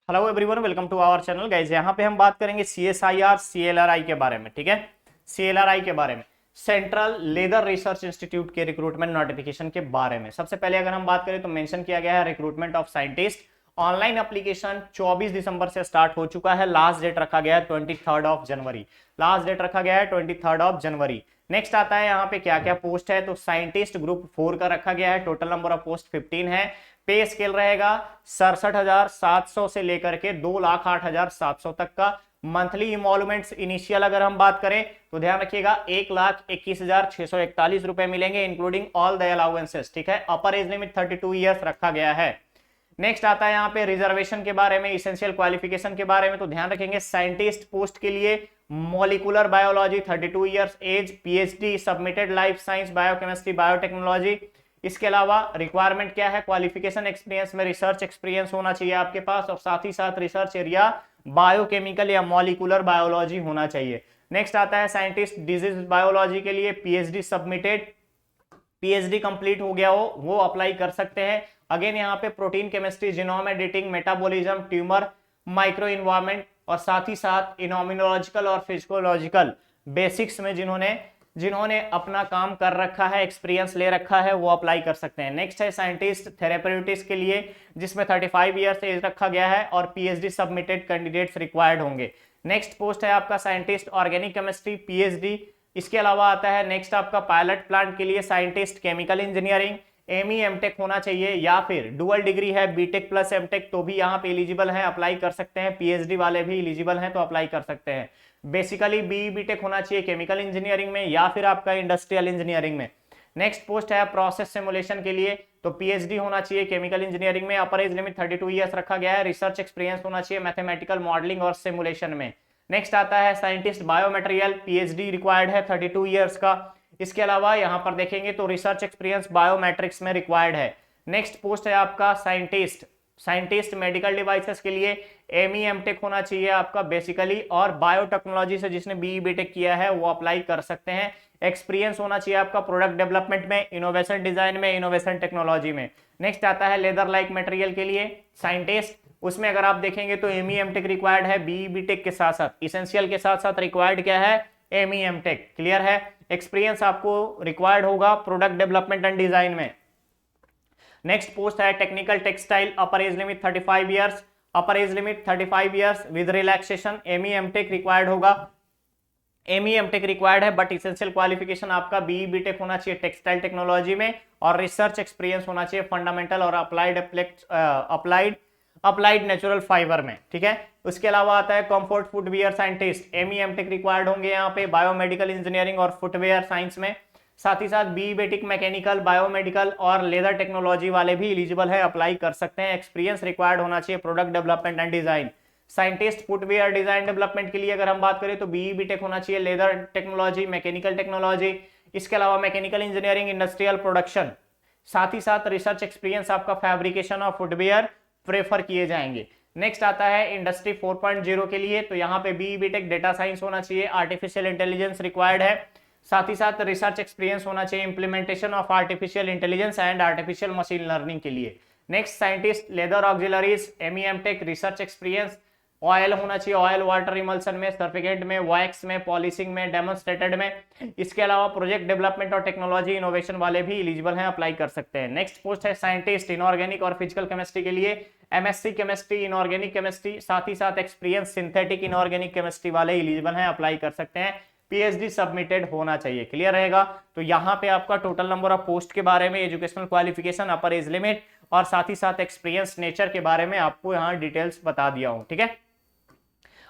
Hello everyone, welcome to our channel guys. यहाँ पे हम बात करेंगे CSIR CLRI के बारे में। ठीक है, CLRI के बारे में, सेंट्रल लेदर रिसर्च इंस्टीट्यूट के रिक्रूटमेंट नोटिफिकेशन के बारे में। सबसे पहले अगर हम बात करें तो मेंशन किया गया है recruitment of scientist. Online application 24 दिसंबर से स्टार्ट हो चुका है। लास्ट डेट रखा गया है 23 जनवरी। लास्ट डेट रखा गया है 23 जनवरी। नेक्स्ट आता है यहाँ पे क्या क्या पोस्ट है, तो साइंटिस्ट ग्रुप 4 का रखा गया है। टोटल नंबर ऑफ पोस्ट 15 है। पे स्केल रहेगा 67,700 से लेकर के 2,08,700 तक का। मंथली इमोलमेंट्स इनिशियल अगर हम बात करें तो ध्यान रखिएगा 1,21,641 रुपए मिलेंगे, इंक्लूडिंग ऑल द अलाउंसेस। ठीक है, अपर एज लिमिट 32 ईयर्स रखा गया है। नेक्स्ट आता है यहाँ पे रिजर्वेशन के बारे में, इसेंशियल क्वालिफिकेशन के बारे में। तो ध्यान रखेंगे साइंटिस्ट पोस्ट के लिए molecular biology 32 years age, PhD submitted life science biochemistry biotechnology. इसके अलावा रिक्वायरमेंट क्या है, क्वालिफिकेशन एक्सपीरियंस में रिसर्च एक्सपीरियंस होना चाहिए आपके पास, और साथ ही साथ रिसर्च एरिया बायोकेमिकल या मॉलिक्यूलर बायोलॉजी होना चाहिए। नेक्स्ट आता है साइंटिस्ट डिजीज बायोलॉजी के लिए पीएचडी सबमिटेड, पीएचडी कंप्लीट हो गया हो वो अप्लाई कर सकते हैं। अगेन यहाँ पे protein chemistry, genome editing, metabolism, tumour micro environment, और साथ ही साथ इनोमिनोलॉजिकल और फिजिकोलॉजिकल बेसिक्स में जिन्होंने अपना काम कर रखा है, एक्सपीरियंस ले रखा है, वो अप्लाई कर सकते हैं। नेक्स्ट है साइंटिस्ट थेरेप्यूटिक्स के लिए, जिसमें 35 ईयर्स एज रखा गया है, और पीएचडी सबमिटेड कैंडिडेट्स रिक्वायर्ड होंगे। नेक्स्ट पोस्ट है आपका साइंटिस्ट ऑर्गेनिक केमिस्ट्री पीएचडी। इसके अलावा आता है नेक्स्ट आपका पायलट प्लांट के लिए scientist chemical engineering, ME MTech होना चाहिए, या फिर डुअल डिग्री है बीटेक प्लस एमटेक तो भी यहाँ पे एलिजिबल है, अप्लाई कर सकते हैं। पीएचडी वाले भी एलिजिबल हैं तो अप्लाई कर सकते हैं। बेसिकली बीई बीटेक होना चाहिए केमिकल इंजीनियरिंग में या फिर आपका इंडस्ट्रियल इंजीनियरिंग में। नेक्स्ट पोस्ट है प्रोसेस सिमुलेशन के लिए, तो पीएचडी होना चाहिए केमिकल इंजीनियरिंग में, अपर एज लिमिट 32 ईयर्स रखा गया है। रिसर्च एक्सपीरियंस होना चाहिए मैथमेटिकल मॉडलिंग और सिमुलेशन में। नेक्स्ट आता है साइंटिस्ट बायोमेटेरियल, पीएचडी रिक्वायर्ड है 32 ईयर्स का। इसके अलावा यहाँ पर देखेंगे तो रिसर्च एक्सपीरियंस बायोमेट्रिक्स में रिक्वायर्ड है। नेक्स्ट पोस्ट है आपका साइंटिस्ट मेडिकल डिवाइसेस के लिए, एमई एमटेक होना चाहिए आपका बेसिकली, और बायोटेक्नोलॉजी से जिसने बीई बीटेक किया है वो अप्लाई कर सकते हैं। एक्सपीरियंस होना चाहिए आपका प्रोडक्ट डेवलपमेंट में, इनोवेशन डिजाइन में, इनोवेशन टेक्नोलॉजी में। नेक्स्ट आता है लेदर लाइक मटेरियल के लिए साइंटिस्ट, उसमें अगर आप देखेंगे तो एमई एमटेक रिक्वायर्ड है बीई बीटेक के साथ साथ, इसेंशियल के साथ साथ रिक्वायर्ड क्या है, एमई एमटेक। क्लियर है, एक्सपीरियंस आपको रिक्वायर्ड होगा प्रोडक्ट डेवलपमेंट एंड डिजाइन में। नेक्स्ट पोस्ट है technical textile, upper age limit 35 years, upper age limit 35 years with relaxation. ME MTech required होगा, एमई एमटेक रिक्वायर्ड है, बट इसेंशियल क्वालिफिकेशन आपका BE BTech होना चाहिए textile technology में, और research experience होना चाहिए फंडामेंटल और अप्लाइड नेचुरल फाइबर में। ठीक है, उसके अलावा आता है comfort footwear scientist, ME MTech required होंगे यहाँ पे बायोमेडिकल इंजीनियरिंग और फुटवेयर साइंस में। साथ ही साथ बीई बेटिक मैकेनिकल, बायोमेडिकल और लेदर टेक्नोलॉजी वाले भी एलिजिबल है, अप्लाई कर सकते हैं। एक्सपीरियंस रिक्वायर्ड होना चाहिए product development and design. Scientist footwear design development के लिए अगर हम बात करें तो बीई बीटेक होना चाहिए लेदर टेक्नोलॉजी, मैकेनिकल टेक्नोलॉजी। इसके अलावा मैकेनिकल इंजीनियरिंग, इंडस्ट्रियल प्रोडक्शन, साथ ही साथ रिसर्च एक्सपीरियंस आपका फैब्रिकेशन और फुटवेयर प्रेफर किए जाएंगे। नेक्स्ट आता है इंडस्ट्री 4.0 के लिए, तो यहाँ पे बीई बीटेक डेटा साइंस होना चाहिए, आर्टिफिशियल इंटेलिजेंस रिक्वायर्ड है, साथ ही साथ रिसर्च एक्सपीरियंस होना चाहिए implementation of artificial intelligence and artificial machine learning के लिए। Next scientist leather auxiliaries, ME MTech, research experience. Oil होना चाहिए, ऑयल वाटर इमल्सन में, सर्टिफिकेट में, वैक्स में, पॉलिशिंग में, डेमोन्स्ट्रेटेड में। इसके अलावा प्रोजेक्ट डेवलपमेंट और टेक्नोलॉजी इनोवेशन वाले भी एलिजिबल हैं, अप्लाई कर सकते हैं। नेक्स्ट पोस्ट है साइंटिस्ट इनऑर्गेनिक और फिजिकल केमिस्ट्री के लिए, एमएससी केमिस्ट्री, इनऑर्गेनिक केमिस्ट्री, साथ ही साथ एक्सपीरियंस सिंथेटिक इनऑर्गेनिक केमिस्ट्री वाले एलिजिबल हैं, अप्लाई कर सकते हैं। पीएचडी सबमिटेड होना चाहिए। क्लियर रहेगा, तो यहाँ पे आपका टोटल नंबर ऑफ पोस्ट के बारे में, एजुकेशनल क्वालिफिकेशन, अपर एज लिमिट और साथ ही साथ एक्सपीरियंस नेचर के बारे में आपको यहाँ डिटेल्स बता दिया हूँ। ठीक है,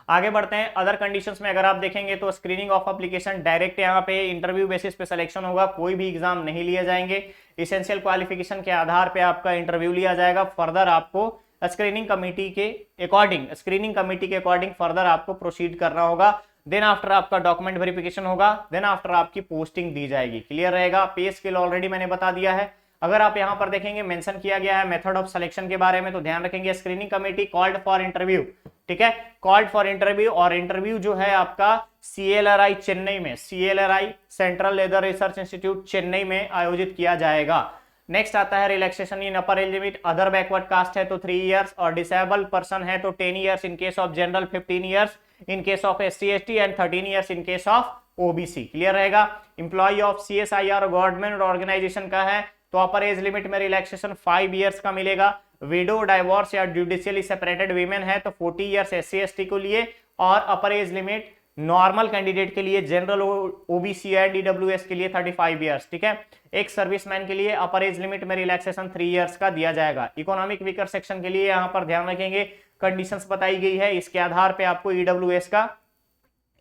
आगे बढ़ते हैं। अदर कंडीशंस में अगर आप देखेंगे तो स्क्रीनिंग ऑफ एप्लीकेशन डायरेक्ट यहाँ पे इंटरव्यू बेसिस पे सिलेक्शन होगा, कोई भी एग्जाम नहीं लिए जाएंगे। इसेंशियल क्वालिफिकेशन के आधार पे आपका इंटरव्यू लिया जाएगा। फर्दर आपको स्क्रीनिंग कमेटी के अकॉर्डिंग फर्दर आपको प्रोसीड करना होगा। देन आफ्टर आपका डॉक्यूमेंट वेरिफिकेशन होगा, देन आफ्टर आपकी पोस्टिंग दी जाएगी। क्लियर रहेगा, पे स्केल ऑलरेडी मैंने बता दिया है। अगर आप यहाँ पर देखेंगे मेंशन किया गया है मेथड ऑफ सिलेक्शन के बारे में, तो ध्यान रखेंगे screening committee called for interview. ठीक है, कॉल्ड फॉर इंटरव्यू, और इंटरव्यू जो है आपका CLRI चेन्नई में, CLRI central leather research institute Chennai में आयोजित किया जाएगा। नेक्स्ट आता है रिलैक्सेशन इन अपर age limit, other backward caste है तो 3 इयर्स और डिसेबल पर्सन है तो 10 years in case of general, 15 years in case of SC ST and 13 years in case of OBC। Clear रहेगा। Employ of CSIR government organization का है तो upper age limit में रिलैक्सेशन 5 इयर्स का मिलेगा। विडो, डाइवोर्स या जुडिशियली सेपरेटेड वीमेन है तो 40 इयर्स SC ST को लिए, और upper age limit normal candidate के लिए, जनरल, OBC एंड EWS के लिए 35 इयर्स। ठीक है। एक सर्विसमैन के लिए अपर एज लिमिट में रिलैक्सेशन 3 इयर्स का दिया जाएगा। इकोनॉमिक वीकर सेक्शन के लिए यहां पर ध्यान रखेंगे कंडीशंस बताई गई है, इसके आधार पे आपको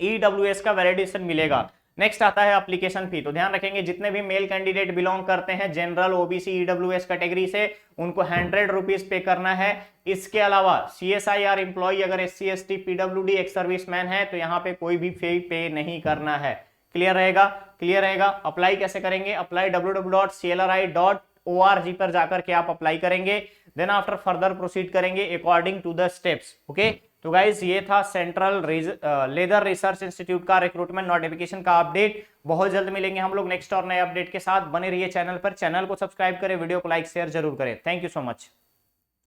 EWS का वैलिडेशन मिलेगा। नेक्स्ट आता है एप्लीकेशन फी, तो ध्यान रखेंगे जितने भी मेल कैंडिडेट बिलोंग करते हैं जनरल, OBC, EWS कैटेगरी से, उनको 100 रुपीज पे करना है। इसके अलावा CSIR एम्प्लॉय अगर SC ST PWD ex serviceman है तो यहाँ पे कोई भी फी पे नहीं करना है। क्लियर रहेगा, क्लियर रहेगा। अप्लाई कैसे करेंगे? अप्लाई www.clri.org पर जाकर के आप अप्लाई करेंगे, देन आफ्टर फर्दर प्रोसीड करेंगे according to the steps. Okay, तो गाइज ये था सेंट्रल लेदर रिसर्च इंस्टीट्यूट का रिक्रूटमेंट नोटिफिकेशन का अपडेट। बहुत जल्द मिलेंगे हम लोग नेक्स्ट और नए अपडेट के साथ। बने रहिए चैनल पर, चैनल को सब्सक्राइब करें, वीडियो को लाइक शेयर जरूर करें। Thank you so much.